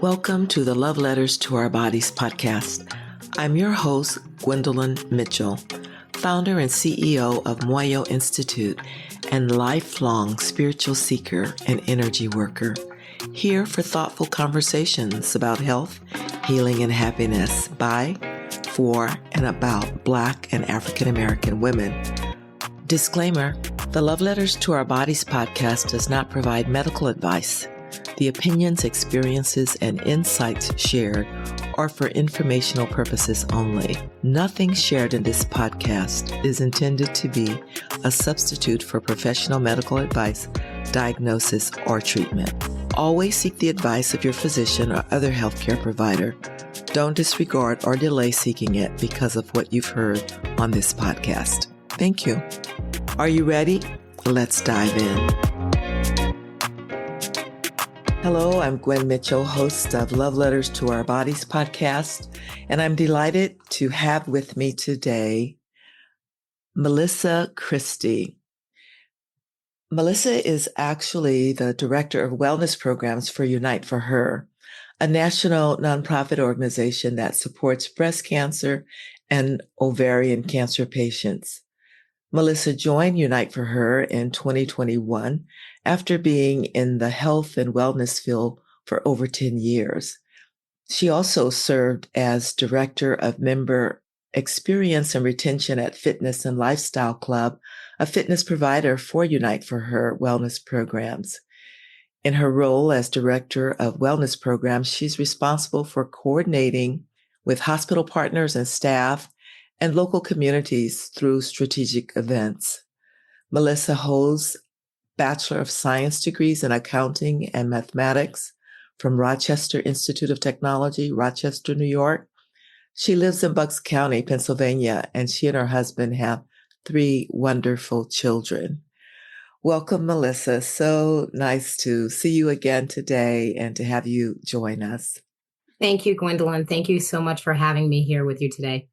Welcome to the Love Letters to Our Bodies podcast. I'm your host, Gwendolyn Mitchell, founder and CEO of Moyo Institute and lifelong spiritual seeker and energy worker, here for thoughtful conversations about health, healing, and happiness by, for, and about Black and African American women. Disclaimer, the Love Letters to Our Bodies podcast does not provide medical advice. The opinions, experiences, and insights shared are for informational purposes only. Nothing shared in this podcast is intended to be a substitute for professional medical advice, diagnosis, or treatment. Always seek the advice of your physician or other healthcare provider. Don't disregard or delay seeking it because of what you've heard on this podcast. Thank you. Are you ready? Let's dive in. Hello, I'm Gwen Mitchell, host of Love Letters to Our Bodies podcast, and I'm delighted to have with me today Melissa Christie. Melissa is actually the director of wellness programs for Unite for Her, a national nonprofit organization that supports breast cancer and ovarian cancer patients. Melissa joined Unite for Her in 2021 after being in the health and wellness field for over 10 years. She also served as Director of Member Experience and Retention at Fitness and Lifestyle Club, a fitness provider for Unite for Her wellness programs. In her role as Director of Wellness Programs, she's responsible for coordinating with hospital partners and staff and local communities through strategic events. Melissa holds Bachelor of Science degrees in Accounting and Mathematics from Rochester Institute of Technology, Rochester, New York. She lives in Bucks County, Pennsylvania, and she and her husband have 3 wonderful children. Welcome, Melissa. So nice to see you again today and to have you join us. Thank you, Gwendolyn. Thank you so much for having me here with you today.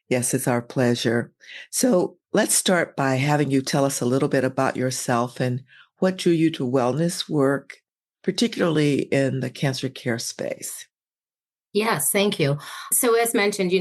Yes, it's our pleasure. So let's start by having you tell us a little bit about yourself and what drew you to wellness work, particularly in the cancer care space. Yes, thank you. So as mentioned,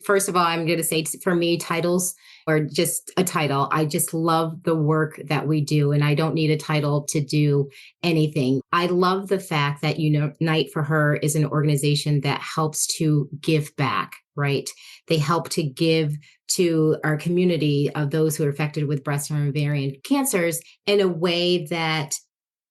first of all, I'm going to say for me, titles are just a title. I just love the work that we do, and I don't need a title to do anything. I love the fact that, Unite for Her is an organization that helps to give back, right? They help to give to our community of those who are affected with breast and ovarian cancers in a way that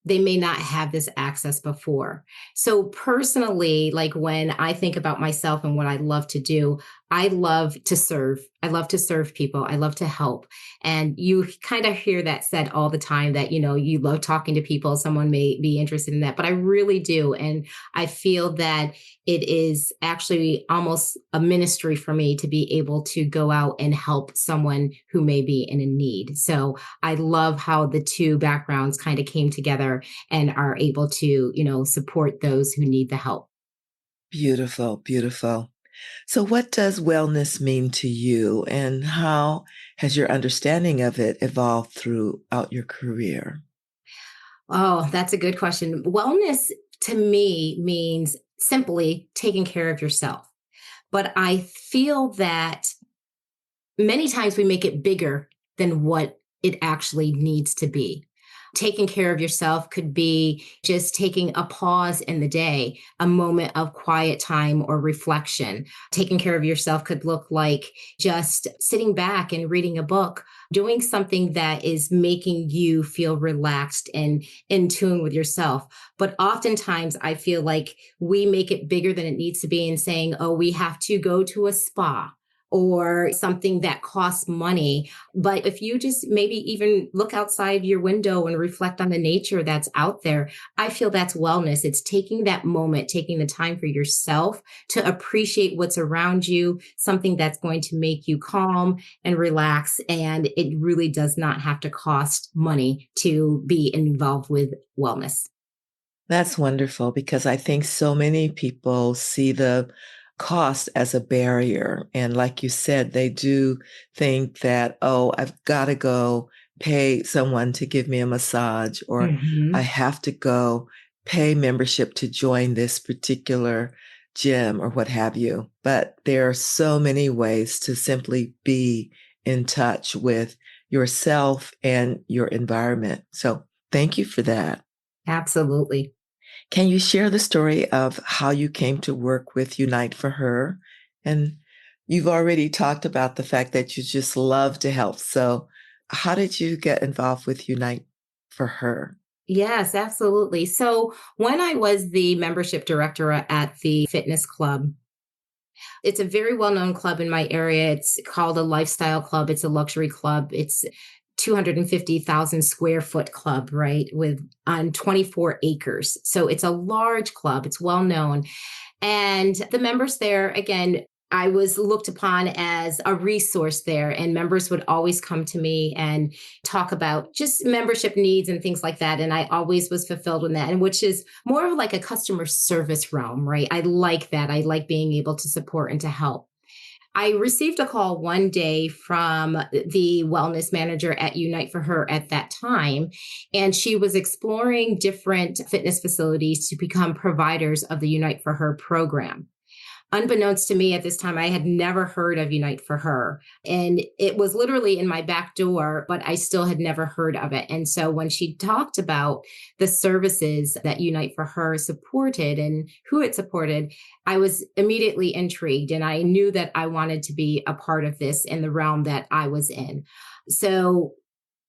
they may not have this access before. So personally, like when I think about myself and what I love to do, I love to serve. I love to serve people. I love to help. And you kind of hear that said all the time that, you love talking to people. Someone may be interested in that, but I really do. And I feel that it is actually almost a ministry for me to be able to go out and help someone who may be in a need. So I love how the two backgrounds kind of came together and are able to, support those who need the help. Beautiful, beautiful. So what does wellness mean to you, and how has your understanding of it evolved throughout your career? Oh, that's a good question. Wellness to me means simply taking care of yourself. But I feel that many times we make it bigger than what it actually needs to be. Taking care of yourself could be just taking a pause in the day, a moment of quiet time or reflection. Taking care of yourself could look like just sitting back and reading a book, doing something that is making you feel relaxed and in tune with yourself. But oftentimes I feel like we make it bigger than it needs to be and saying, oh, we have to go to a spa or something that costs money. But if you just maybe even look outside your window and reflect on the nature that's out there, I feel that's wellness. It's taking that moment, taking the time for yourself to appreciate what's around you, something that's going to make you calm and relax. And it really does not have to cost money to be involved with wellness. That's wonderful, because I think so many people see the cost as a barrier. And like you said, they do think that, oh, I've got to go pay someone to give me a massage, or I have to go pay membership to join this particular gym or what have you. But there are so many ways to simply be in touch with yourself and your environment. So thank you for that. Absolutely. Can you share the story of how you came to work with Unite for Her? And you've already talked about the fact that you just love to help. So how did you get involved with Unite for Her? Yes, absolutely. So when I was the membership director at the fitness club, it's a very well-known club in my area. It's called a lifestyle club. It's a luxury club. It's 250,000 square foot club, right? With on 24 acres. So it's a large club. It's well known. And the members there, again, I was looked upon as a resource there, and members would always come to me and talk about just membership needs and things like that. And I always was fulfilled in that, and which is more of like a customer service realm, right? I like that. I like being able to support and to help. I received a call one day from the wellness manager at Unite for Her at that time, and she was exploring different fitness facilities to become providers of the Unite for Her program. Unbeknownst to me at this time, I had never heard of Unite for Her. And it was literally in my back door, but I still had never heard of it. And so when she talked about the services that Unite for Her supported and who it supported, I was immediately intrigued. And I knew that I wanted to be a part of this in the realm that I was in. So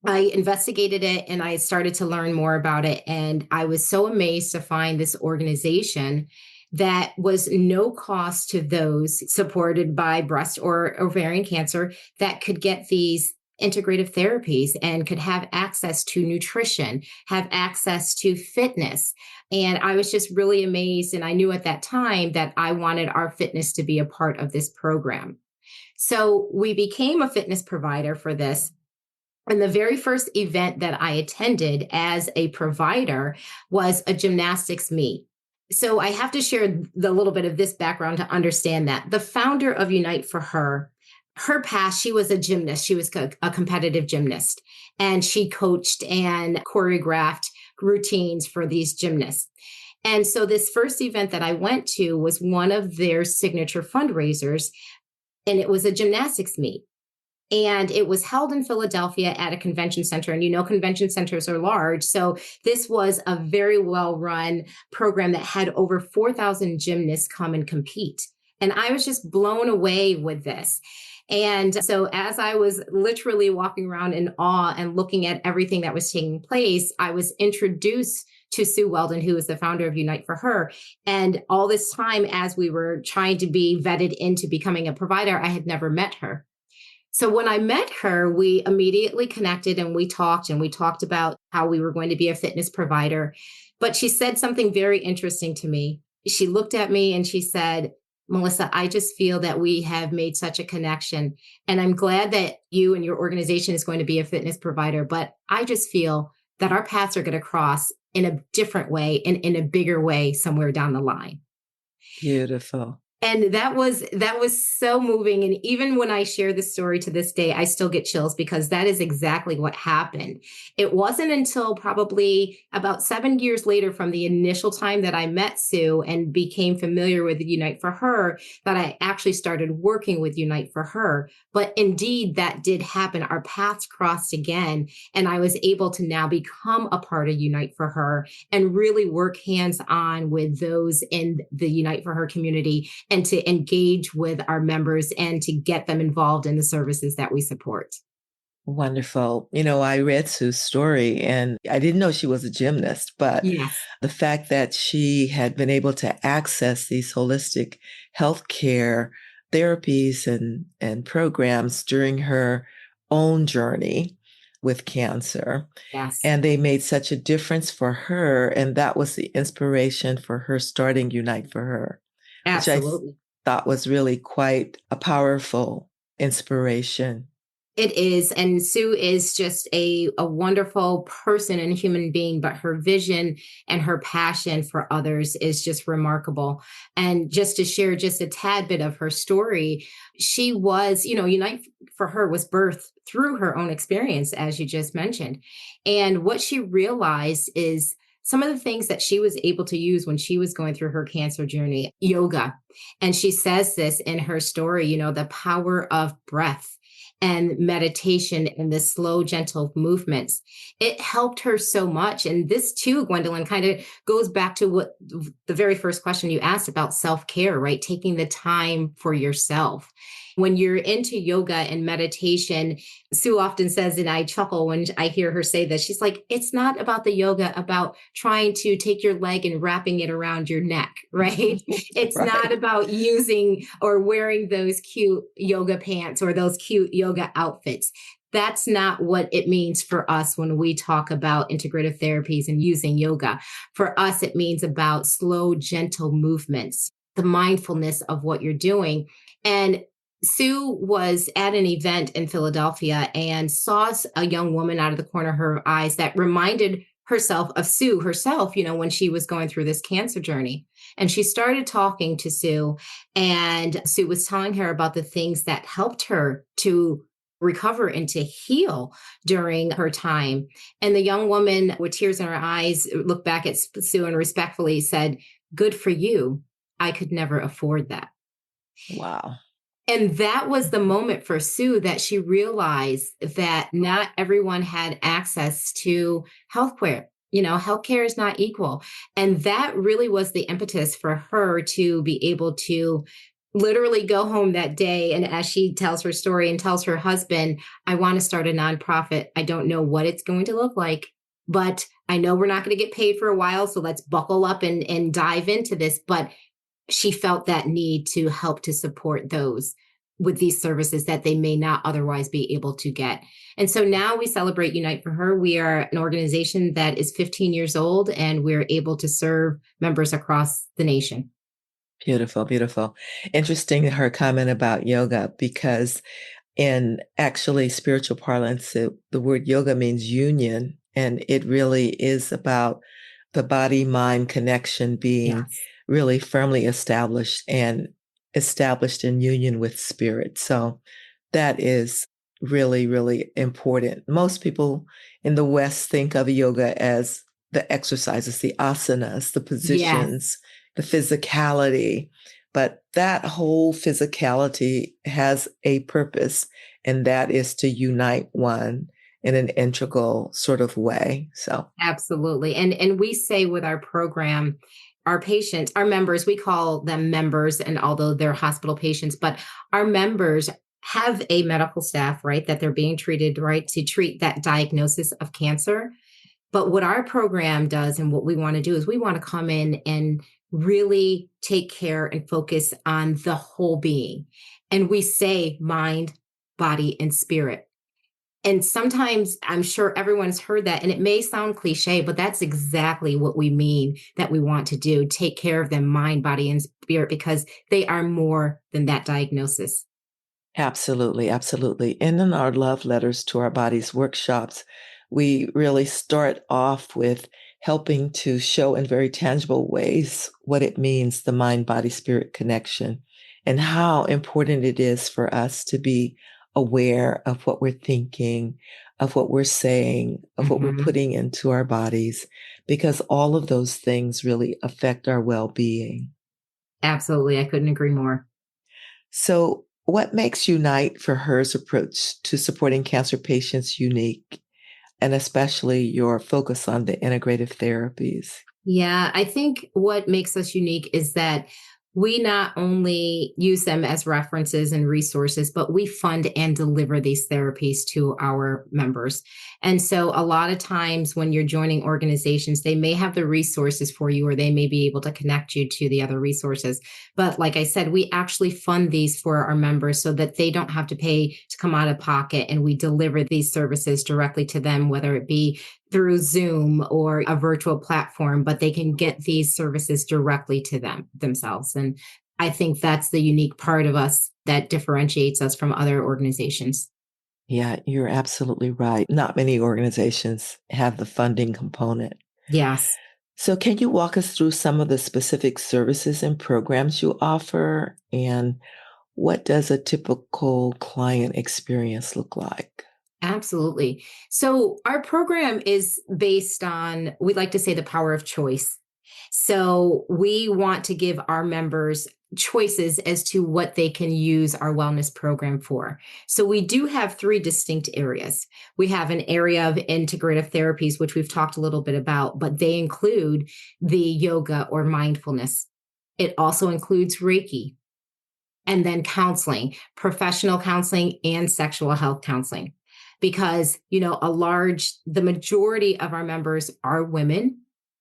I investigated it and I started to learn more about it. And I was so amazed to find this organization that was no cost to those supported by breast or ovarian cancer that could get these integrative therapies and could have access to nutrition, have access to fitness. And I was just really amazed. And I knew at that time that I wanted our fitness to be a part of this program. So we became a fitness provider for this. And the very first event that I attended as a provider was a gymnastics meet. So I have to share the little bit of this background to understand that. The founder of Unite for Her, her past, she was a gymnast. She was a competitive gymnast, and she coached and choreographed routines for these gymnasts. And so this first event that I went to was one of their signature fundraisers, and it was a gymnastics meet. And it was held in Philadelphia at a convention center. And you know, convention centers are large. So this was a very well run program that had over 4,000 gymnasts come and compete. And I was just blown away with this. And so, as I was literally walking around in awe and looking at everything that was taking place, I was introduced to Sue Weldon, who is the founder of Unite for Her. And all this time, as we were trying to be vetted into becoming a provider, I had never met her. So when I met her, we immediately connected and we talked about how we were going to be a fitness provider. But she said something very interesting to me. She looked at me and she said, Melissa, I just feel that we have made such a connection. And I'm glad that you and your organization is going to be a fitness provider. But I just feel that our paths are going to cross in a different way and in a bigger way somewhere down the line. Beautiful. And that was so moving. And even when I share this story to this day, I still get chills because that is exactly what happened. It wasn't until probably about 7 years later from the initial time that I met Sue and became familiar with Unite for Her that I actually started working with Unite for Her. But indeed, that did happen. Our paths crossed again. And I was able to now become a part of Unite for Her and really work hands on with those in the Unite for Her community and to engage with our members and to get them involved in the services that we support. Wonderful. You know, I read Sue's story and I didn't know she was a gymnast, but Yes, the fact that she had been able to access these holistic healthcare therapies and programs during her own journey with cancer. yes, And they made such a difference for her. And that was the inspiration for her starting Unite for Her, which absolutely. thought was really quite a powerful inspiration. It is. And Sue is just a wonderful person and human being, but her vision and her passion for others is just remarkable. And just to share just a tad bit of her story, she was, Unite for Her was birthed through her own experience, as you just mentioned. And what she realized is some of the things that she was able to use when she was going through her cancer journey, yoga. And she says this in her story, the power of breath and meditation and the slow, gentle movements. It helped her so much. And this too, Gwendolyn, kind of goes back to what the very first question you asked about self-care, right? Taking the time for yourself. When you're into yoga and meditation, Sue often says, and I chuckle when I hear her say this, she's like, it's not about the yoga, about trying to take your leg and wrapping it around your neck, right? It's not Right. about using or wearing those cute yoga pants or those cute yoga outfits. That's not what it means for us when we talk about integrative therapies and using yoga. For us, it means about slow, gentle movements, the mindfulness of what you're doing. And Sue was at an event in Philadelphia and saw a young woman out of the corner of her eyes that reminded herself of Sue herself, when she was going through this cancer journey. And she started talking to Sue, and Sue was telling her about the things that helped her to recover and to heal during her time. And the young woman with tears in her eyes looked back at Sue and respectfully said, "Good for you. I could never afford that." Wow. And that was the moment for Sue that she realized that not everyone had access to healthcare. Healthcare is not equal. And that really was the impetus for her to be able to literally go home that day. And as she tells her story and tells her husband, "I want to start a nonprofit. I don't know what it's going to look like, but I know we're not going to get paid for a while. So let's buckle up and dive into this." But she felt that need to help to support those with these services that they may not otherwise be able to get. And so now we celebrate Unite for Her. We are an organization that is 15 years old, and we're able to serve members across the nation. Beautiful, beautiful. Interesting her comment about yoga, because in actually spiritual parlance, the word yoga means union, and it really is about the body-mind connection being Yes, really firmly established and established in union with spirit. So that is really, really important. Most people in the West think of yoga as the exercises, the asanas, the yes, positions, the physicality. But that whole physicality has a purpose, and that is to unite one in an integral sort of way. So, absolutely. And we say with our program, our patients, our members, we call them members, and although they're hospital patients, but our members have a medical staff, right, that they're being treated, right, to treat that diagnosis of cancer. But what our program does and what we want to do is we want to come in and really take care and focus on the whole being. And we say mind, body, and spirit. And sometimes I'm sure everyone's heard that, and it may sound cliche, but that's exactly what we mean that we want to do: take care of them, mind, body, and spirit, because they are more than that diagnosis. absolutely, absolutely. And in our love letters to our bodies workshops, we really start off with helping to show in very tangible ways what it means, the mind body spirit connection, and how important it is for us to be aware of what we're thinking, of what we're saying, of what we're Mhm. putting into our bodies, because all of those things really affect our well being. Absolutely. I couldn't agree more. So, what makes Unite for Her's approach to supporting cancer patients unique, and especially your focus on the integrative therapies? Yeah, I think what makes us unique is that we not only use them as references and resources, but we fund and deliver these therapies to our members. And so, a lot of times when you're joining organizations, they may have the resources for you, or they may be able to connect you to the other resources. But like I said, we actually fund these for our members so that they don't have to pay to come out of pocket. And we deliver these services directly to them, whether it be through Zoom or a virtual platform, but they can get these services directly to themselves. And I think that's the unique part of us that differentiates us from other organizations. Yeah, you're absolutely right. Not many organizations have the funding component. Yes. So, can you walk us through some of the specific services and programs you offer? And what does a typical client experience look like? Absolutely. So our program is based on, we like to say, the power of choice. So we want to give our members choices as to what they can use our wellness program for. So we do have three distinct areas. We have an area of integrative therapies, which we've talked a little bit about, but they include the yoga or mindfulness. It also includes Reiki, and then counseling, professional counseling, and sexual health counseling. Because, the majority of our members are women,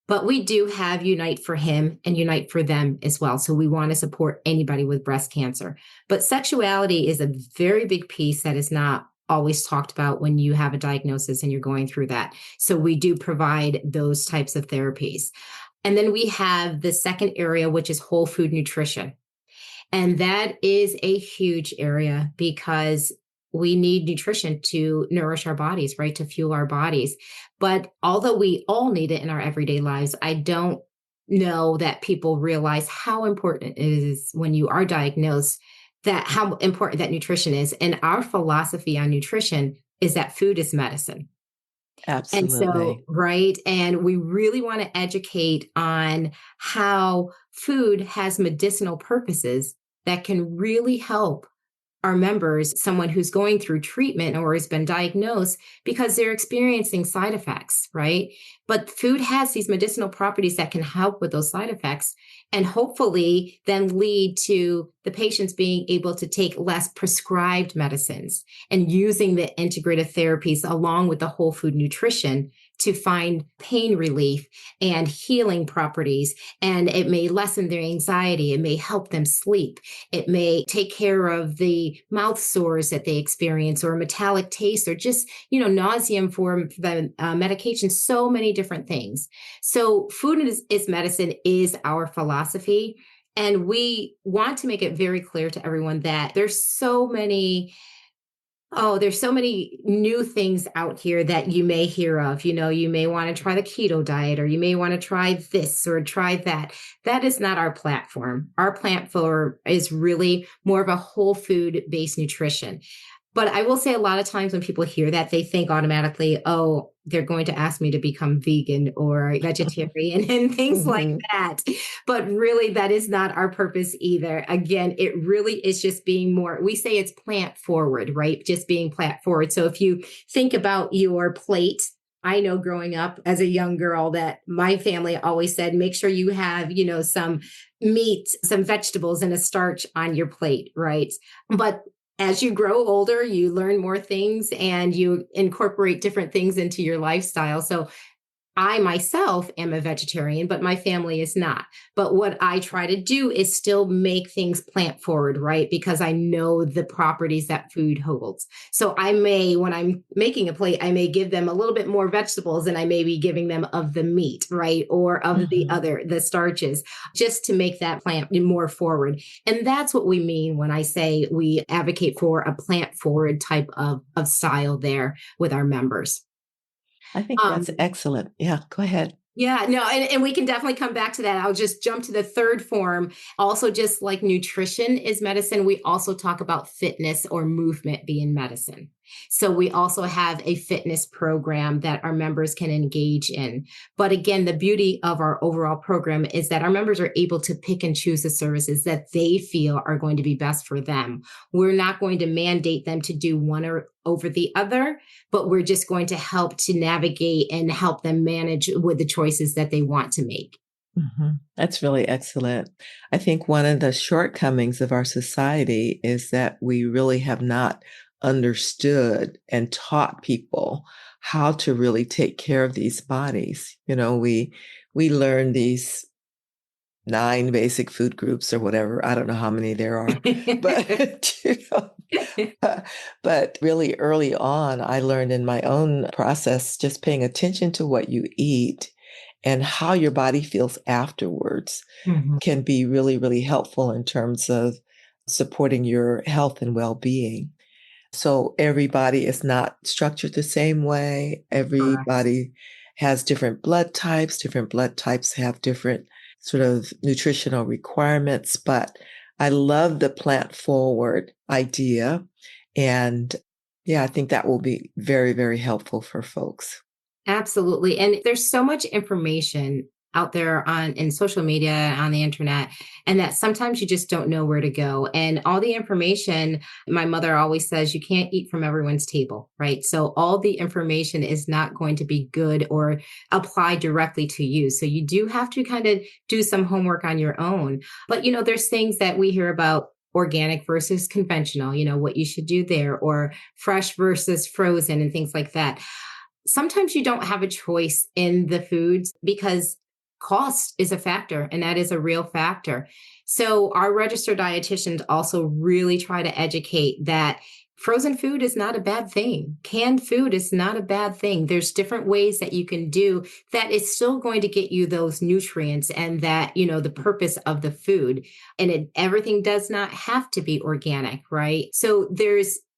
but we do have Unite for Him and Unite for Them as well. So we want to support anybody with breast cancer. But sexuality is a very big piece that is not always talked about when you have a diagnosis and you're going through that. So we do provide those types of therapies. And then we have the second area, which is whole food nutrition. And that is a huge area because we need nutrition to nourish our bodies, right? To fuel our bodies. But although we all need it in our everyday lives, I don't know that people realize how important it is when you are diagnosed, that how important that nutrition is. And our philosophy on nutrition is that food is medicine. And so, Absolutely. right. And we really want to educate on how food has medicinal purposes that can really help our members, someone who's going through treatment or has been diagnosed because they're experiencing side effects, right? But food has these medicinal properties that can help with those side effects and hopefully then lead to the patients being able to take less prescribed medicines and using the integrative therapies along with the whole food nutrition to find pain relief and healing properties. And it may lessen their anxiety. It may help them sleep. It may take care of the mouth sores that they experience or metallic taste or just, nauseum for the medication, so many different things. So food is medicine is our philosophy. And we want to make it very clear to everyone that there's so many new things out here that you may hear of. You may want to try the keto diet, or you may want to try this or try that. That is not our platform. Our platform is really more of a whole food based nutrition. But I will say a lot of times when people hear that, they think automatically, oh, they're going to ask me to become vegan or vegetarian and things like Mhm. that. But really, that is not our purpose either. Again, it really is just being more, we say it's plant forward, right? Just being plant forward. So if you think about your plate, I know growing up as a young girl that my family always said, make sure you have, some meat, some vegetables, and a starch on your plate, right? But as you grow older, you learn more things and you incorporate different things into your lifestyle. So I myself am a vegetarian, but my family is not. But what I try to do is still make things plant forward, right? Because I know the properties that food holds. So I may, when I'm making a plate, I may give them a little bit more vegetables than I may be giving them of the meat, right? Or of Mhm. the starches, just to make that plant more forward. And that's what we mean when I say we advocate for a plant forward type of style there with our members. I think that's Um, excellent. Yeah, go ahead. yeah, no, and we can definitely come back to that. I'll just jump to the third form. Also, just like nutrition is medicine, we also talk about fitness or movement being medicine. So we also have a fitness program that our members can engage in. But again, the beauty of our overall program is that our members are able to pick and choose the services that they feel are going to be best for them. We're not going to mandate them to do one or over the other, but we're just going to help to navigate and help them manage with the choices that they want to make. That's really excellent. I think one of the shortcomings of our society is that we really have not understood and taught people how to really take care of these bodies. We learn these 9 basic food groups or whatever. I don't know how many there are, but but really early on, I learned in my own process, just paying attention to what you eat and how your body feels afterwards Mhm. can be really, really helpful in terms of supporting your health and well-being. So everybody is not structured the same way. Correct. Everybody has different blood types. Different blood types have different sort of nutritional requirements. But I love the plant forward idea. And Yeah, I think that will be very, very helpful for folks. Absolutely. And there's so much information out there on in social media, on the internet, and that sometimes you just don't know where to go. And all the information, my mother always says you can't eat from everyone's table, right? So all the information is not going to be good or apply directly to you. So you do have to kind of do some homework on your own. But there's things that we hear about organic versus conventional, what you should do there, or fresh versus frozen and things like that. Sometimes you don't have a choice in the foods because cost is a factor, and that is a real factor. So our registered dietitians also really try to educate that frozen food is not a bad thing. Canned food is not a bad thing. There's different ways that you can do that is still going to get you those nutrients and that, the purpose of the food. And everything does not have to be organic, right? So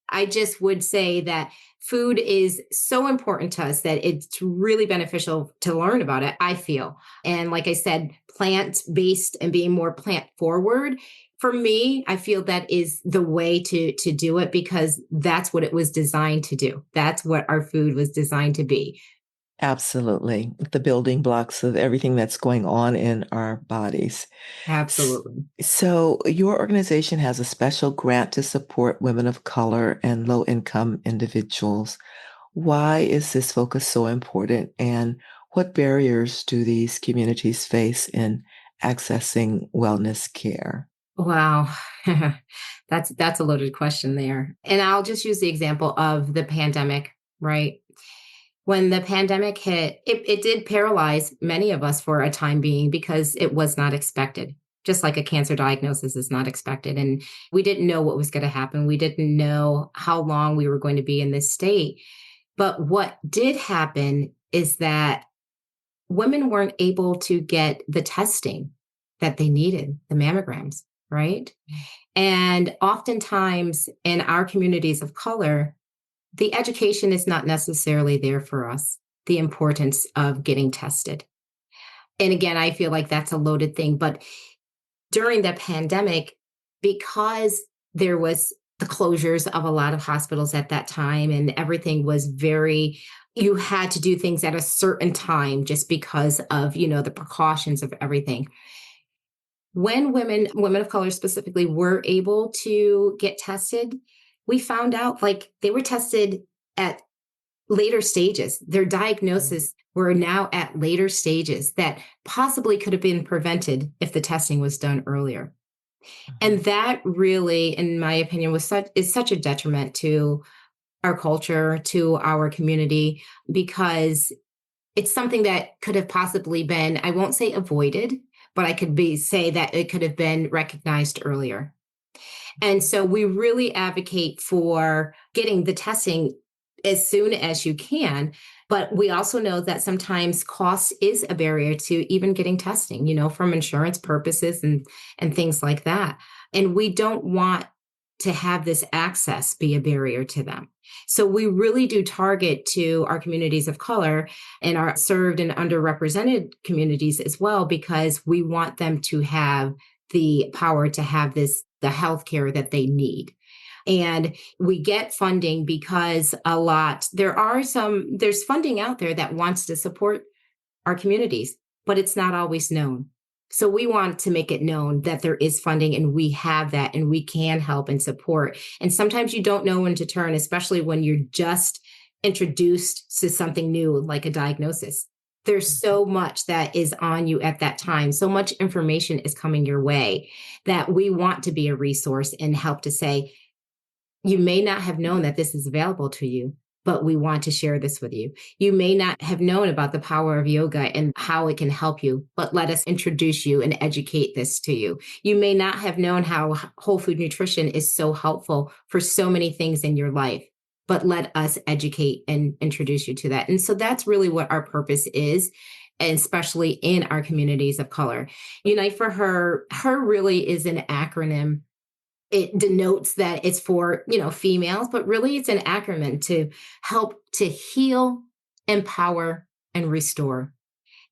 I just would say that food is so important to us that it's really beneficial to learn about it, I feel. And like I said, plant based and being more plant forward. For me, I feel that is the way to do it because that's what it was designed to do. That's what our food was designed to be. Absolutely. The building blocks of everything that's going on in our bodies. S- Absolutely. So, your organization has a special grant to support women of color and low income individuals. Why is this focus so important? And what barriers do these communities face in accessing wellness care? Wow. That's a loaded question there. And I'll just use the example of the pandemic, right? When the pandemic hit, it did paralyze many of us for a time being because it was not expected. Just like a cancer diagnosis is not expected. And we didn't know what was going to happen. We didn't know how long we were going to be in this state. But what did happen is that women weren't able to get the testing that they needed, the mammograms, right? And oftentimes in our communities of color, the education is not necessarily there for us, the importance of getting tested. And again, I feel like that's a loaded thing. But during the pandemic, because there was the closures of a lot of hospitals at that time and everything was you had to do things at a certain time just because of, the precautions of everything. When women of color specifically, were able to get tested, we found out like they were tested at later stages. Their diagnosis were now at later stages that possibly could have been prevented if the testing was done earlier. Mhm. And that really, in my opinion, is such a detriment to our culture, to our community, because it's something that could have possibly been, I won't say avoided, but I could say that it could have been recognized earlier. And so we really advocate for getting the testing as soon as you can. But we also know that sometimes cost is a barrier to even getting testing, from insurance purposes and things like that. And we don't want to have this access be a barrier to them. So we really do target to our communities of color and our served and underrepresented communities as well, because we want them to have the power to have the healthcare that they need. And we get funding because there's funding out there that wants to support our communities, but it's not always known. So we want to make it known that there is funding and we have that and we can help and support. And sometimes you don't know when to turn, especially when you're just introduced to something new like a diagnosis. There's so much that is on you at that time. So much information is coming your way that we want to be a resource and help to say, you may not have known that this is available to you, but we want to share this with you. You may not have known about the power of yoga and how it can help you, but let us introduce you and educate this to you. You may not have known how whole food nutrition is so helpful for so many things in your life, but let us educate and introduce you to that. And so that's really what our purpose is, and especially in our communities of color. Unite for her really is an acronym. It denotes that it's for, females, but really it's an acronym to help to heal, empower, and restore.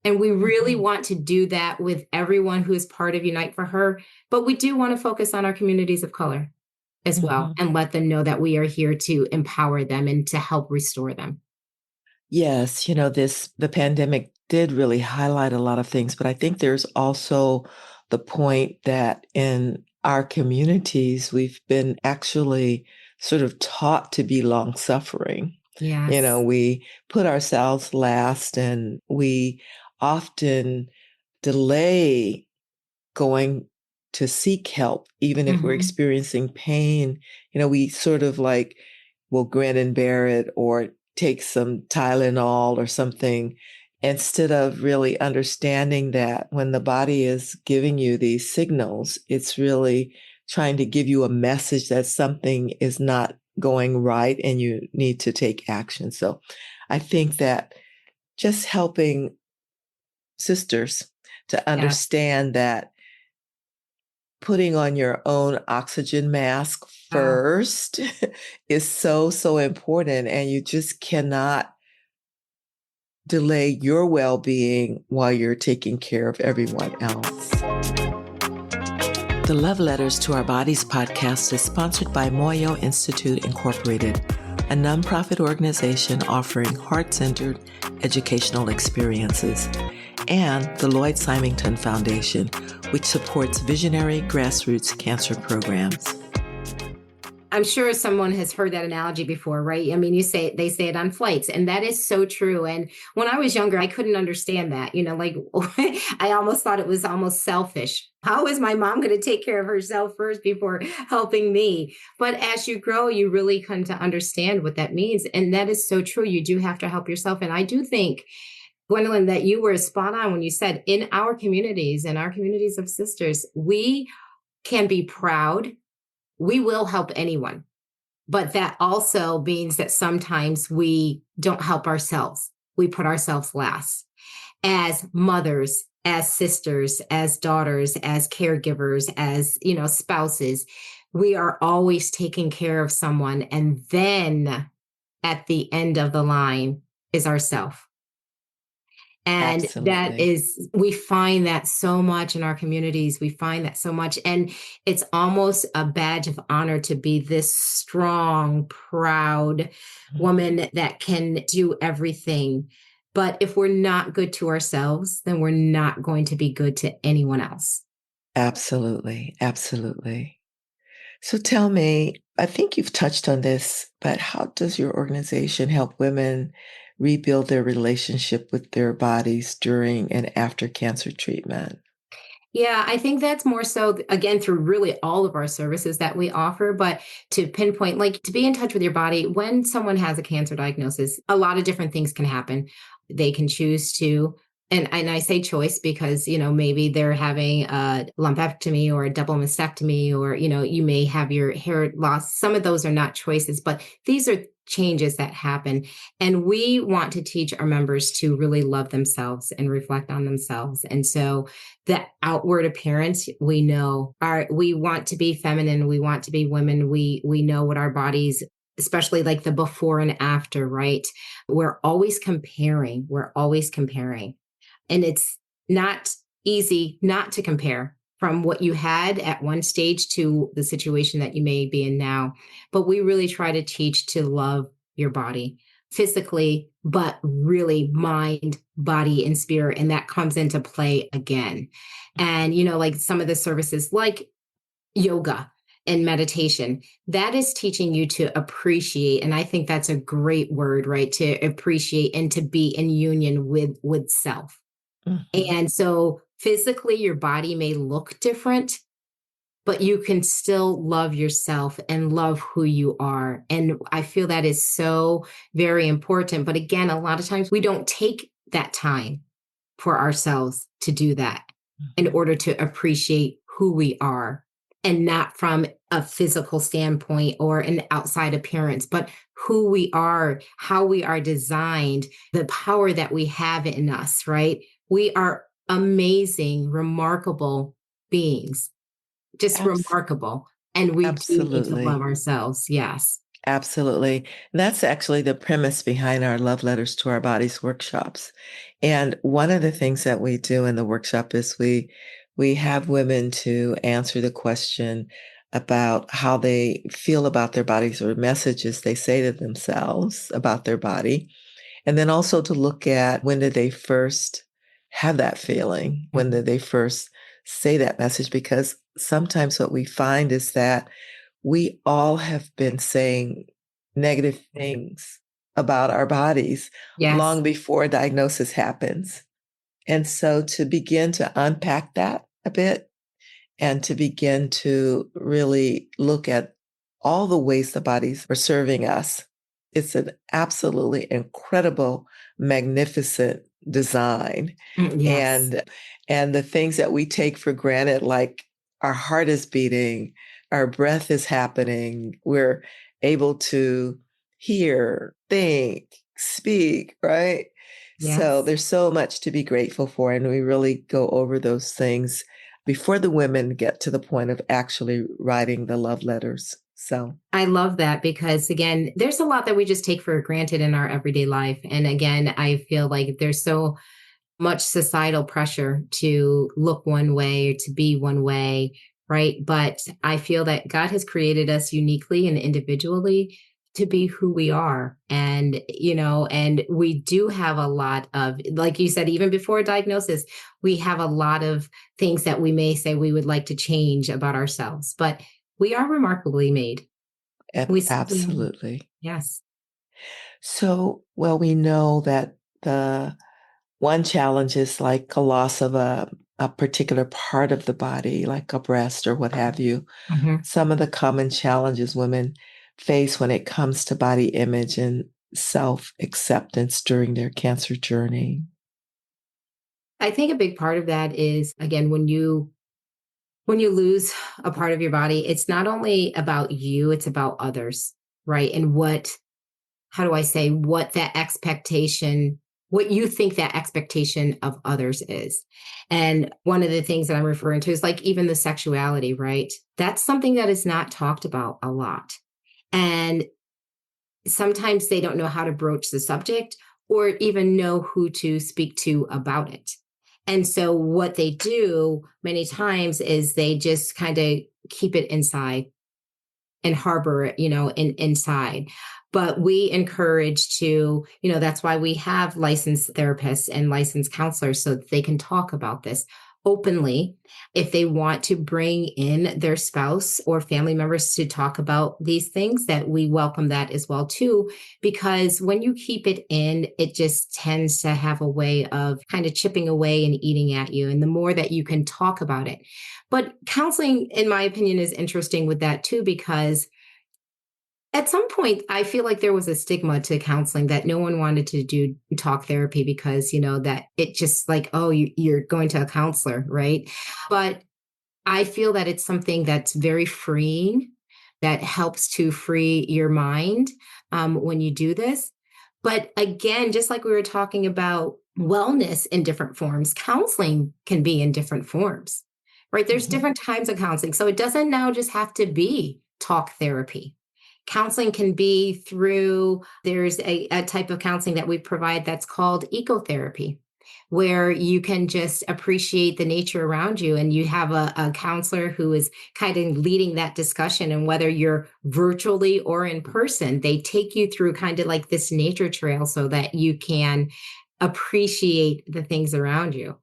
And we really Mhm. want to do that with everyone who is part of Unite for Her, but we do want to focus on our communities of color. as well, Mhm. and let them know that we are here to empower them and to help restore them. Yes, the pandemic did really highlight a lot of things, but I think there's also the point that in our communities, we've been actually sort of taught to be long suffering. Yes. We put ourselves last and we often delay going to seek help, even if we're Hmm. experiencing pain. We sort of like will grin and bear it or take some Tylenol or something instead of really understanding that when the body is giving you these signals, it's really trying to give you a message that something is not going right and you need to take action. So I think that just helping sisters to Yes. understand that putting on your own oxygen mask Oh, first is so, so important. And you just cannot delay your well being while you're taking care of everyone else. The Love Letters to Our Bodies podcast is sponsored by Moyo Institute Incorporated, a nonprofit organization offering heart-centered educational experiences, and the Lloyd Symington Foundation, which supports visionary grassroots cancer programs. I'm sure someone has heard that analogy before, right? I mean, they say it on flights, and that is so true. And when I was younger, I couldn't understand that. Like I almost thought it was almost selfish. How is my mom going to take care of herself first before helping me? But as you grow, you really come to understand what that means. And that is so true. You do have to help yourself. And I do think, Gwendolyn, that you were spot on when you said in our communities of sisters, we can be proud. We will help anyone. But that also means that sometimes we don't help ourselves. We put ourselves last as mothers, as sisters, as daughters, as caregivers, as, spouses. We are always taking care of someone. And then at the end of the line is ourself. And that Absolutely. is, we find that so much in our communities. We find that so much. And it's almost a badge of honor to be this strong, proud woman that can do everything. But if we're not good to ourselves, then we're not going to be good to anyone else. Absolutely. Absolutely. So tell me, I think you've touched on this, but how does your organization help women rebuild their relationship with their bodies during and after cancer treatment? Yeah, I think that's more so, again, through really all of our services that we offer. But to pinpoint, like to be in touch with your body when someone has a cancer diagnosis, a lot of different things can happen. They can choose to, and I say choice because, maybe they're having a lumpectomy or a double mastectomy, or, you may have your hair loss. Some of those are not choices, but these are changes that happen. And we want to teach our members to really love themselves and reflect on themselves. And so, the outward appearance, we want to be feminine, we want to be women, we know what our bodies, especially like the before and after, right? We're always comparing, and it's not easy not to compare from what you had at one stage to the situation that you may be in now. But we really try to teach to love your body physically, but really mind, body, and spirit. And that comes into play again. And, like some of the services like yoga and meditation, that is teaching you to appreciate. And I think that's a great word, right? To appreciate and to be in union with self. Mhm. And so physically, your body may look different, but you can still love yourself and love who you are. And I feel that is so very important. But again, a lot of times we don't take that time for ourselves to do that in Mhm. order to appreciate who we are, and not from a physical standpoint or an outside appearance, but who we are, how we are designed, the power that we have in us, right? We are amazing, remarkable beings, just Abs- remarkable. And we do need to love Absolutely. ourselves. Yes. Absolutely. And that's actually the premise behind our Love Letters to Our Bodies workshops. And one of the things that we do in the workshop is we have women to answer the question, about how they feel about their bodies or messages they say to themselves about their body. And then also to look at when did they first have that feeling? When Mhm. did they first say that message? Because sometimes what we find is that we all have been saying negative things about our bodies Yes. long before diagnosis happens. And so to begin to unpack that a bit and to begin to really look at all the ways the bodies are serving us. It's an absolutely incredible, magnificent design. Yes. And the things that we take for granted, like our heart is beating, our breath is happening, we're able to hear, think, speak, right? So Yes. there's so much to be grateful for. And we really go over those things before the women get to the point of actually writing the love letters. So, I love that because, again, there's a lot that we just take for granted in our everyday life. And again, I feel like there's so much societal pressure to look one way, to be one way, right? But I feel that God has created us uniquely and individually to be who we are. And, and we do have a lot of, like you said, even before diagnosis, we have a lot of things that we may say we would like to change about ourselves, but we are remarkably made. We simply are. absolutely. Yes. So, well, we know that the one challenge is like a loss of a particular part of the body, like a breast or what have you. Mhm. Some of the common challenges women face when it comes to body image and self acceptance during their cancer journey. I think a big part of that is, again, when you lose a part of your body, it's not only about you, it's about others, right? And how do I say, what you think that expectation of others is. And one of the things that I'm referring to is like even the sexuality, right? That's something that is not talked about a lot. And sometimes they don't know how to broach the subject or even know who to speak to about it. And so what they do many times is they just kind of keep it inside and harbor it, inside. But we encourage to, that's why we have licensed therapists and licensed counselors so that they can talk about this openly. If they want to bring in their spouse or family members to talk about these things, that we welcome that as well too, because when you keep it in, it just tends to have a way of kind of chipping away and eating at you. And the more that you can talk about it, but counseling, in my opinion, is interesting with that too, because at some point, I feel like there was a stigma to counseling that no one wanted to do talk therapy because, that it just like, oh, you're going to a counselor, right? But I feel that it's something that's very freeing, that helps to free your mind when you do this. But again, just like we were talking about wellness in different forms, counseling can be in different forms, right? There's Mhm. different types of counseling. So it doesn't now just have to be talk therapy. Counseling can be there's a type of counseling that we provide that's called ecotherapy, where you can just appreciate the nature around you. And you have a counselor who is kind of leading that discussion. And whether you're virtually or in person, they take you through kind of like this nature trail so that you can appreciate the things around you.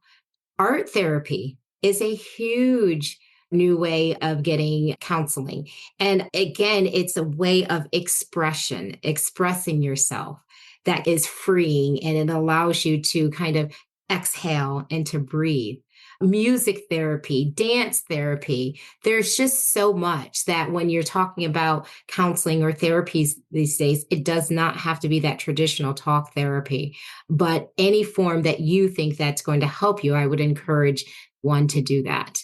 Art therapy is a huge new way of getting counseling. And again, it's a way of expression, expressing yourself that is freeing and it allows you to kind of exhale and to breathe. Music therapy, dance therapy. There's just so much that when you're talking about counseling or therapies these days, it does not have to be that traditional talk therapy, but any form that you think that's going to help you, I would encourage one to do that.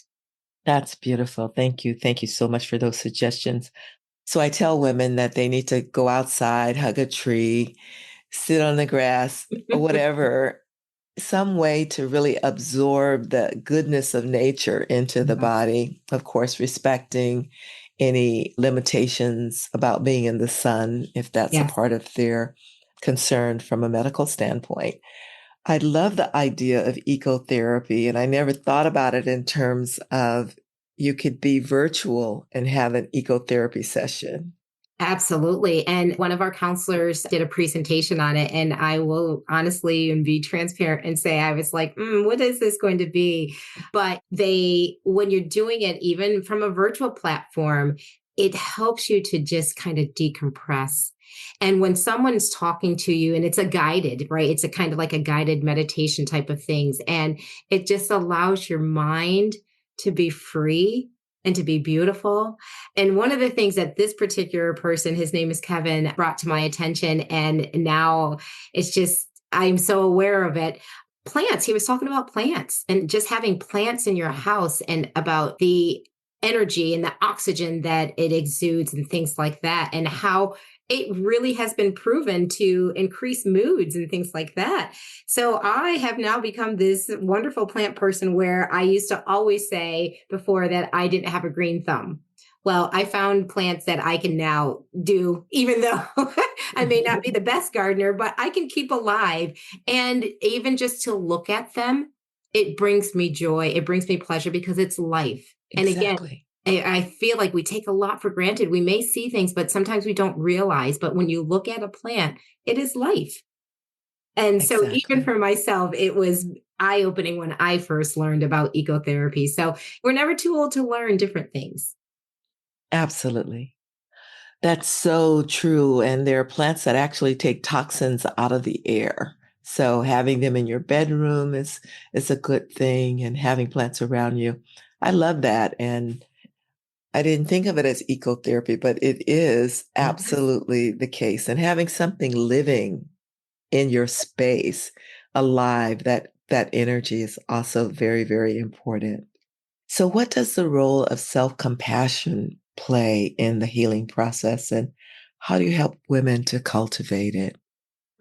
That's beautiful. Thank you. Thank you so much for those suggestions. So I tell women that they need to go outside, hug a tree, sit on the grass, or whatever, some way to really absorb the goodness of nature into the Yes. body. Of course, respecting any limitations about being in the sun, if that's a Yes. part of their concern from a medical standpoint. I love the idea of ecotherapy, and I never thought about it in terms of you could be virtual and have an ecotherapy session. Absolutely. And one of our counselors did a presentation on it. And I will honestly and be transparent and say, I was like, what is this going to be? But when you're doing it, even from a virtual platform, it helps you to just kind of decompress. And when someone's talking to you, and it's a guided, right? It's a kind of like a guided meditation type of things. And it just allows your mind to be free and to be beautiful. And one of the things that this particular person, his name is Kevin, brought to my attention, and now it's just, I'm so aware of it. Plants. He was talking about plants and just having plants in your house and about the energy and the oxygen that it exudes and things like that, and how it really has been proven to increase moods and things like that. So I have now become this wonderful plant person where I used to always say before that I didn't have a green thumb. Well, I found plants that I can now do, even though I may not be the best gardener, but I can keep alive. And even just to look at them, it brings me joy. It brings me pleasure because it's life. And again, Exactly. I feel like we take a lot for granted. We may see things, but sometimes we don't realize. But when you look at a plant, it is life. And so, even Exactly. for myself, it was eye opening when I first learned about ecotherapy. So, we're never too old to learn different things. Absolutely. That's so true. And there are plants that actually take toxins out of the air. So having them in your bedroom is a good thing, and having plants around you. I love that. And I didn't think of it as ecotherapy, but it is Yes. absolutely the case. And having something living in your space alive, that energy is also very, very important. So what does the role of self-compassion play in the healing process, and how do you help women to cultivate it?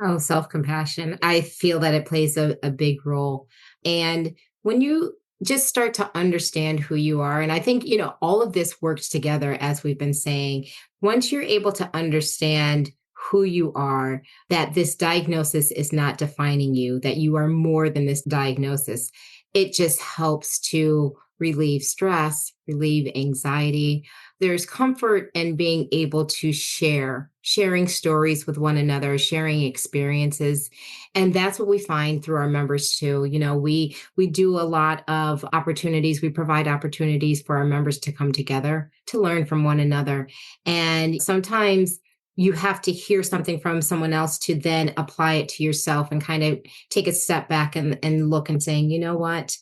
Oh, self compassion. I feel that it plays a big role. And when you just start to understand who you are, and I think, all of this works together, as we've been saying, once you're able to understand who you are, that this diagnosis is not defining you, that you are more than this diagnosis, it just helps to relieve stress, relieve anxiety. There's comfort in being able to sharing stories with one another, sharing experiences. And that's what we find through our members too. We do a lot of opportunities. We provide opportunities for our members to come together to learn from one another. And sometimes you have to hear something from someone else to then apply it to yourself and kind of take a step back and look and saying, you know what?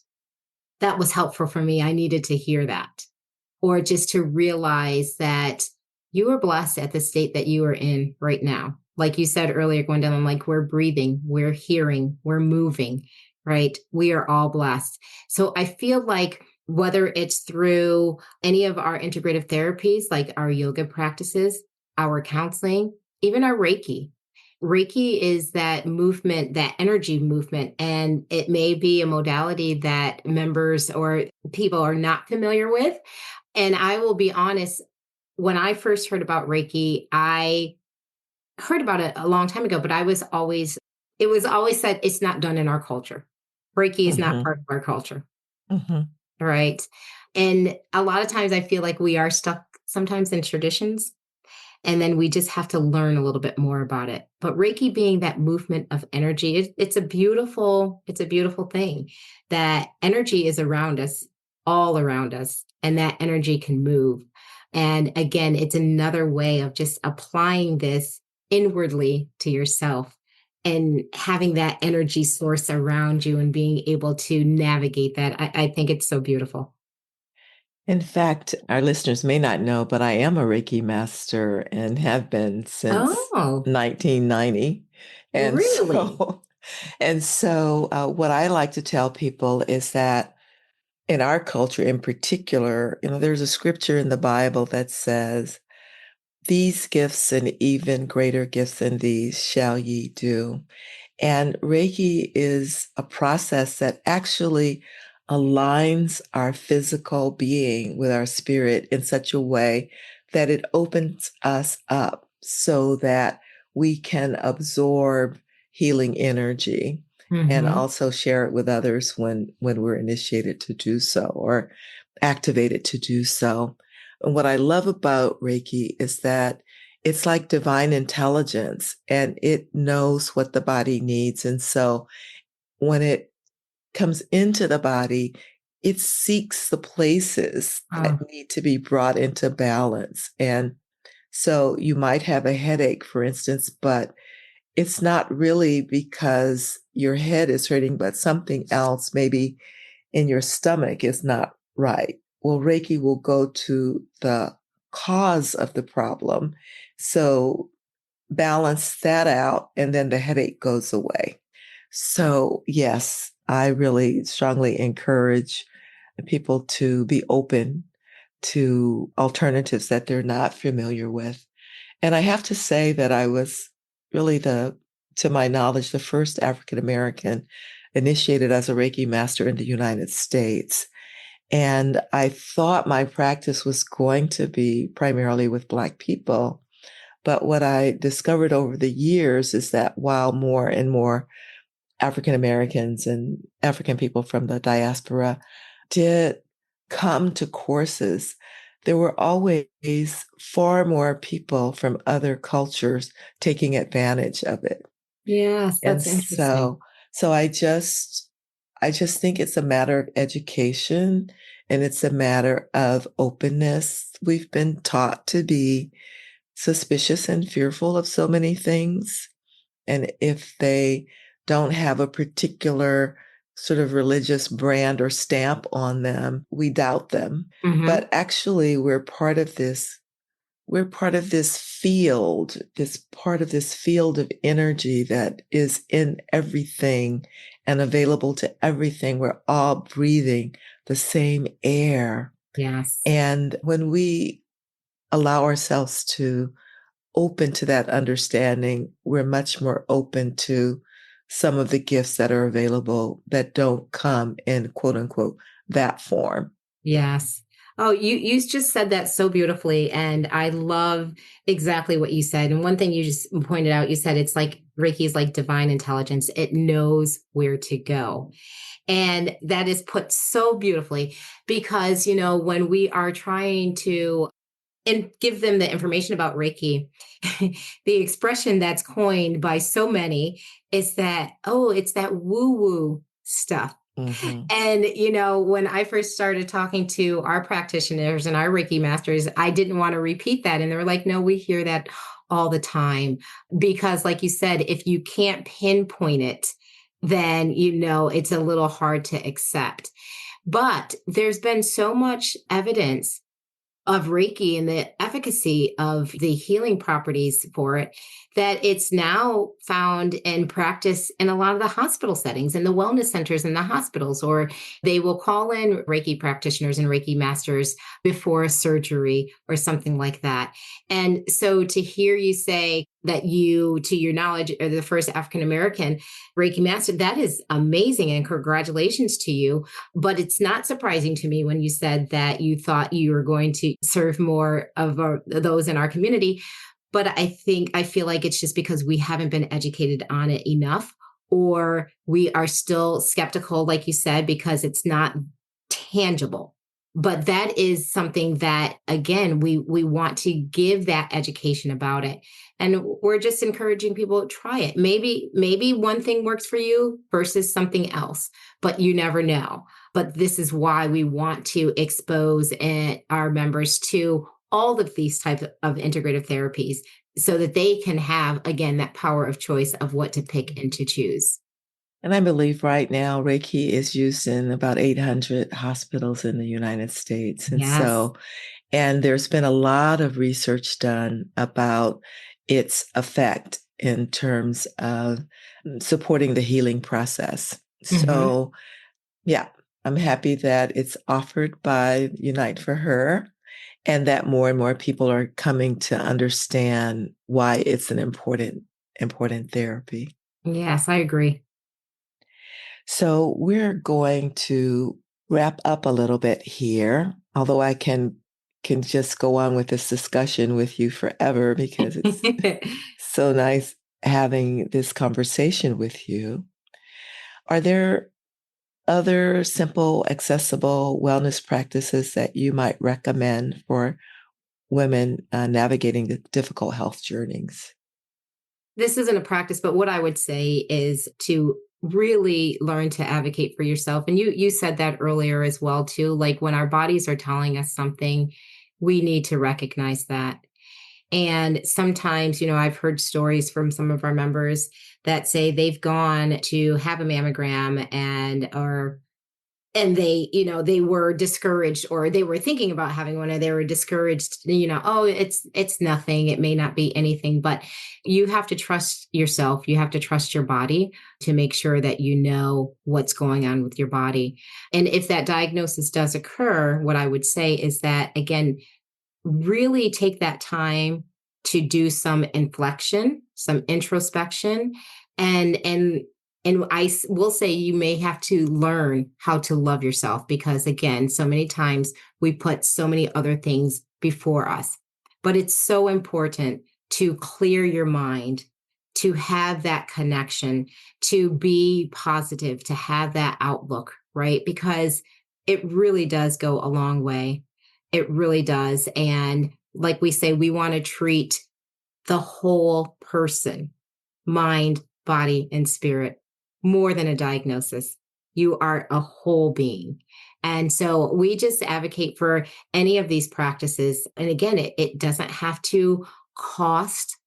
That was helpful for me. I needed to hear that. Or just to realize that you are blessed at the state that you are in right now. Like you said earlier, Gwendolyn, like we're breathing, we're hearing, we're moving, right? We are all blessed. So I feel like whether it's through any of our integrative therapies, like our yoga practices, our counseling, even our Reiki is that movement, that energy movement, and it may be a modality that members or people are not familiar with. And I will be honest, when I first heard about Reiki, I heard about it a long time ago, but it was always said it's not done in our culture. Reiki is not Mhm. part of our culture, Mhm. right? And a lot of times I feel like we are stuck sometimes in traditions, and then we just have to learn a little bit more about it. But Reiki being that movement of energy, it's a beautiful thing. That energy is around us, all around us, and that energy can move. And again, it's another way of just applying this inwardly to yourself and having that energy source around you and being able to navigate that. I think it's so beautiful. In fact, our listeners may not know, but I am a Reiki master and have been since Oh, 1990. And really? so, what I like to tell people is that in our culture in particular, there's a scripture in the Bible that says, "These gifts and even greater gifts than these shall ye do." And Reiki is a process that actually aligns our physical being with our spirit in such a way that it opens us up so that we can absorb healing energy. and Mm-hmm. also share it with others when we're initiated to do so or activated to do so. And what I love about Reiki is that it's like divine intelligence and it knows what the body needs. And so when it comes into the body, it seeks the places that Oh, need to be brought into balance. And so you might have a headache, for instance, but it's not really because your head is hurting, but something else, maybe in your stomach, is not right. Well, Reiki will go to the cause of the problem. So balance that out, and then the headache goes away. So, yes, I really strongly encourage people to be open to alternatives that they're not familiar with. And I have to say that I was really to my knowledge, the first African American initiated as a Reiki master in the United States. And I thought my practice was going to be primarily with Black people. But what I discovered over the years is that while more and more African Americans and African people from the diaspora did come to courses, there were always far more people from other cultures taking advantage of it. yes, And that's interesting. so I just think it's a matter of education and it's a matter of openness. We've been taught to be suspicious and fearful of so many things. And if they don't have a particular sort of religious brand or stamp on them, we doubt them. Mm-hmm. But actually, we're part of this field, this part of this field of energy that is in everything and available to everything. We're all breathing the same air. Yes. And when we allow ourselves to open to that understanding, we're much more open to some of the gifts that are available that don't come in quote unquote that form. Yes. Oh, you just said that so beautifully, and I love exactly what you said. And one thing you just pointed out, you said it's like Reiki is like divine intelligence. It knows where to go. And that is put so beautifully because, when we are trying to and give them the information about Reiki, the expression that's coined by so many is that, oh, it's that woo woo stuff. Mm-hmm. And, when I first started talking to our practitioners and our Reiki masters, I didn't want to repeat that. And they were like, no, we hear that all the time. Because, like you said, if you can't pinpoint it, then, it's a little hard to accept. But there's been so much evidence of Reiki and the efficacy of the healing properties for it that it's now found in practice in a lot of the hospital settings and the wellness centers in the hospitals, or they will call in Reiki practitioners and Reiki masters before a surgery or something like that. And so to hear you say that you, to your knowledge, are the first African American Reiki master, that is amazing. And congratulations to you. But it's not surprising to me when you said that you thought you were going to serve more of those in our community. But I feel like it's just because we haven't been educated on it enough, or we are still skeptical, like you said, because it's not tangible. But that is something that, again, we want to give that education about it. And we're just encouraging people to try it. Maybe one thing works for you versus something else, but you never know. But this is why we want to expose our members to all of these types of integrative therapies so that they can have, again, that power of choice of what to pick and to choose. And I believe right now Reiki is used in about 800 hospitals in the United States. Yes. And there's been a lot of research done about its effect in terms of supporting the healing process. Mm-hmm. So, yeah, I'm happy that it's offered by Unite for Her and that more and more people are coming to understand why it's an important therapy. Yes, I agree. So we're going to wrap up a little bit here, although I can just go on with this discussion with you forever because it's so nice having this conversation with you. Are there other simple, accessible wellness practices that you might recommend for women navigating the difficult health journeys? This isn't a practice, but what I would say is to really learn to advocate for yourself. And you said that earlier as well too. Like when our bodies are telling us something, we need to recognize that. And sometimes, I've heard stories from some of our members that say they've gone to have a mammogram and they were discouraged, or they were thinking about having one and they were discouraged, oh, it's nothing, it may not be anything. But you have to trust yourself, you have to trust your body to make sure that you know what's going on with your body. And if that diagnosis does occur, what I would say is that, again, really take that time to do some inflection, some introspection, and will say you may have to learn how to love yourself, because again, so many times we put so many other things before us. But it's so important to clear your mind, to have that connection, to be positive, to have that outlook, right? Because it really does go a long way. It really does. And like we say, we want to treat the whole person, mind, body, and spirit, more than a diagnosis. You are a whole being. And so we just advocate for any of these practices. And again, it doesn't have to cost.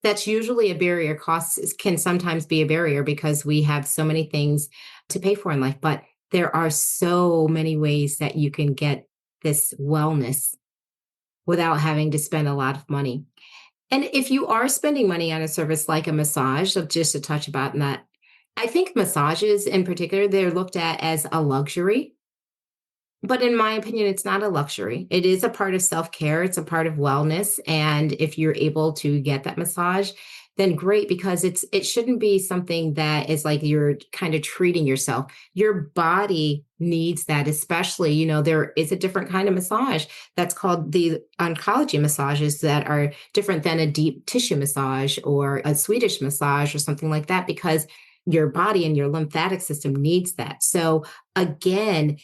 That's usually a barrier. Costs can sometimes be a barrier because we have so many things to pay for in life. But there are so many ways that you can get this wellness without having to spend a lot of money. And if you are spending money on a service like a massage, so just to touch about that, I think massages in particular, they're looked at as a luxury. But in my opinion, it's not a luxury. It is a part of self-care. It's a part of wellness. And if you're able to get that massage, then great, because it shouldn't be something that is like you're kind of treating yourself. Your body needs that, especially, there is a different kind of massage that's called the oncology massages that are different than a deep tissue massage or a Swedish massage or something like that, because your body and your lymphatic system needs that. So again,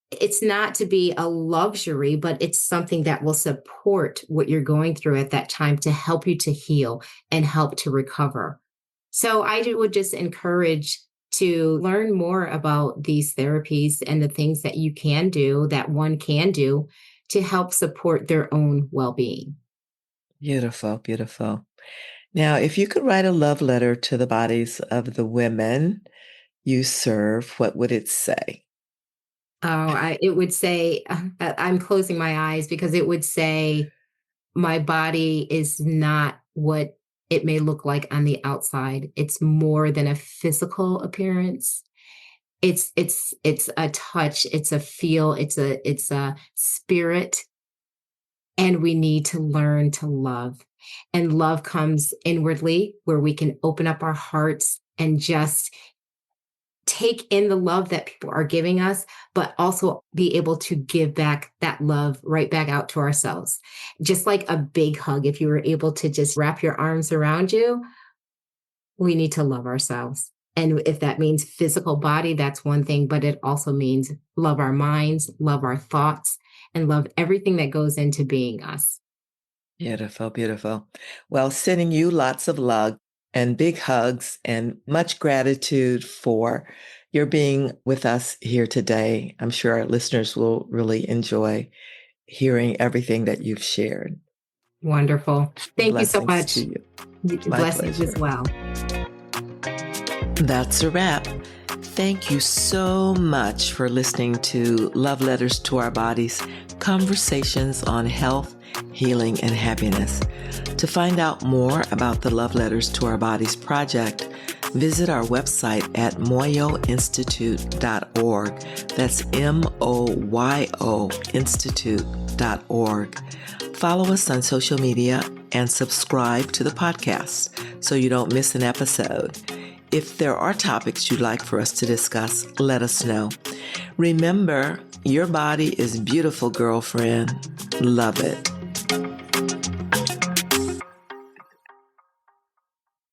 it's not to be a luxury, but it's something that will support what you're going through at that time to help you to heal and help to recover. So would just encourage to learn more about these therapies and the things that you can do, that one can do to help support their own well-being. Beautiful, beautiful. Now, if you could write a love letter to the bodies of the women you serve, what would it say? It would say, I'm closing my eyes because it would say, my body is not what it may look like on the outside. It's more than a physical appearance. It's a touch, it's a feel, it's a spirit, and we need to learn to love. And love comes inwardly, where we can open up our hearts and just take in the love that people are giving us, but also be able to give back that love right back out to ourselves. Just like a big hug, if you were able to just wrap your arms around you, we need to love ourselves. And if that means physical body, that's one thing, but it also means love our minds, love our thoughts, and love everything that goes into being us. Beautiful, beautiful. Well, sending you lots of love and big hugs and much gratitude for your being with us here today. I'm sure our listeners will really enjoy hearing everything that you've shared. Wonderful. Thank you so Blessings to much. you. My Blessings as pleasure. well. That's a wrap. Thank you so much for listening to Love Letters to Our Bodies, conversations on health, healing, and happiness. To find out more about the Love Letters to Our Bodies project, visit our website at moyoinstitute.org. That's MOYO Institute.org. Follow us on social media and subscribe to the podcast so you don't miss an episode. If there are topics you'd like for us to discuss, let us know. Remember, your body is beautiful, girlfriend. Love it.